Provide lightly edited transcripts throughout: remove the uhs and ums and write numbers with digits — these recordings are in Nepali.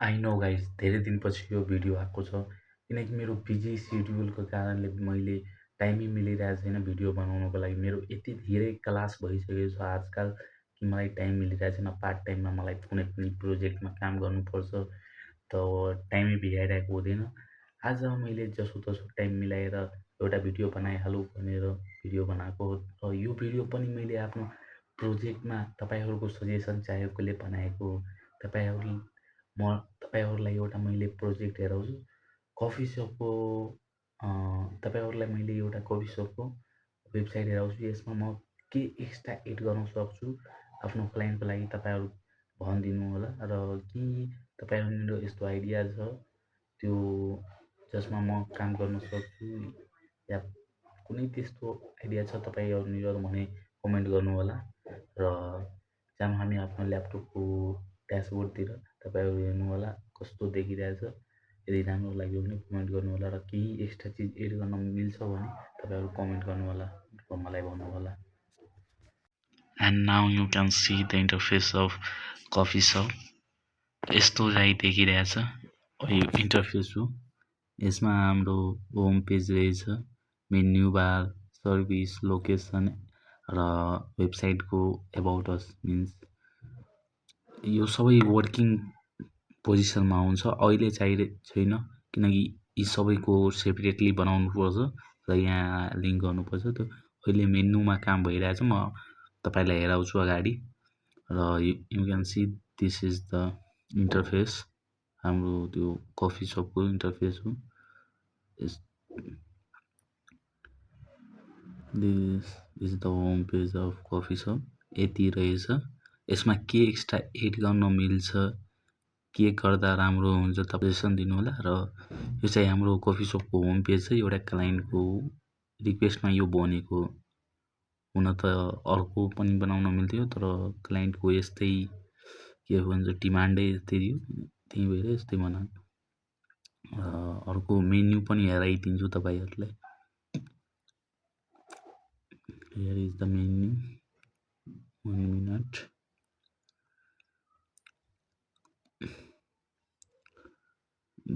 आई नो गाइस, धेरै दिनपछि यो भिडियो आएको छ किनकि मेरो बिजी सेड्युलको कारणले मैले टाइमै मिलिरहेको छैन भिडियो बनाउनको लागि। मेरो यति धेरै क्लास भइसकेको छ आजकल कि मलाई टाइम मिलिरहेको छैन। पार्ट टाइममा मलाई कुनै पनि प्रोजेक्टमा काम गर्नुपर्छ, त टाइमै भ्याइरहेको हुँदैन। आज मैले जसोतसो टाइम मिलाएर एउटा भिडियो बनाइहालौँ भनेर भिडियो बनाएको हो र यो भिडियो पनि मैले आफ्नो प्रोजेक्टमा तपाईँहरूको सजेसन चाहेकोले बनाएको हो। तपाईँहरू म तपाईँहरूलाई एउटा मैले प्रोजेक्ट हेराउँछु। कफी सपको तपाईँहरूलाई मैले एउटा कफी सपको वेबसाइट हेराउँछु। यसमा म के एक्स्ट्रा एड गर्न सक्छु आफ्नो क्लाइन्टको लागि तपाईँहरू भनिदिनु होला र तपाईँहरूनिर यस्तो आइडिया छ त्यो जसमा म काम गर्न सक्छु या कुनै त्यस्तो आइडिया छ तपाईँहरूनिर भने कमेन्ट गर्नुहोला र जहाँ हामी आफ्नो ल्यापटपको ड्यासबोर्डतिर तपाईँहरू हेर्नुहोला कस्तो देखिरहेछ। यदि राम्रो लाग्यो भने कमेन्ट गर्नुहोला र केही एक्स्ट्रा चिज एड गर्न मिल्छ भने तपाईँहरू कमेन्ट गर्नुहोला र मलाई भन्नुहोला। And now you can see the interface of coffee shop. यस्तो चाहिँ देखिरहेछ यो इन्टरफेस हो। यसमा हाम्रो होम पेज रहेछ, मेन्यु बार, सर्भिस, लोकेसन र वेबसाइटको एबाउट अस मिन्स यो सबै वर्किङ पोजिसनमा हुन्छ। अहिले छैन किनकि यी सबैको सेपरेटली बनाउनुपर्छ र यहाँ लिङ्क गर्नुपर्छ। त्यो अहिले मेन्युमा काम भइरहेछ, म तपाईँलाई हेराउँछु अगाडि र you can see this is the interface. हाम्रो त्यो कफी सपको इन्टरफेस हो। This is the home page of coffee shop. यति रहेछ। यसमा के एक्स्ट्रा एड गर्न मिल्छ, के गर्दा राम्रो हुन्छ तपाईँ सजेसन दिनुहोला। र यो चाहिँ हाम्रो कफी सपको होम पेज छ। एउटा क्लाइन्टको रिक्वेस्टमा यो बनेको। हुन त अर्को पनि बनाउन मिल्थ्यो तर क्लाइन्टको यस्तै के भन्छ डिमान्डै यस्तै थियो, त्यही भएर यस्तै बनाएको। अर्को मेन्यु पनि हेराइदिन्छु तपाईँहरूलाई। Here is the menu, 1 minute.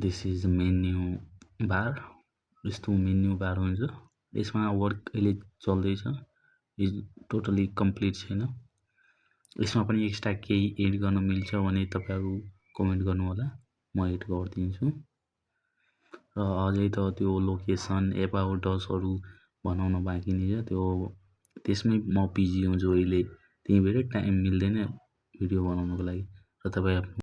This is menu bar. यस्तो मेन्यु बार हुन्छ। यसमा वर्क अहिले चल्दैछ, टोटली कम्प्लिट छैन। यसमा पनि एक्स्ट्रा केही एड गर्न मिल्छ भने तपाईँहरू कमेन्ट गर्नुहोला, म एड गरिदिन्छु। र अझै त त्यो लोकेसन एबाउट असहरू बनाउन बाँकी नै छ। त्यसमै म बिजी हुन्छु अहिले, त्यही भएर टाइम मिल्दैन भिडियो बनाउनको लागि। र तपाईँ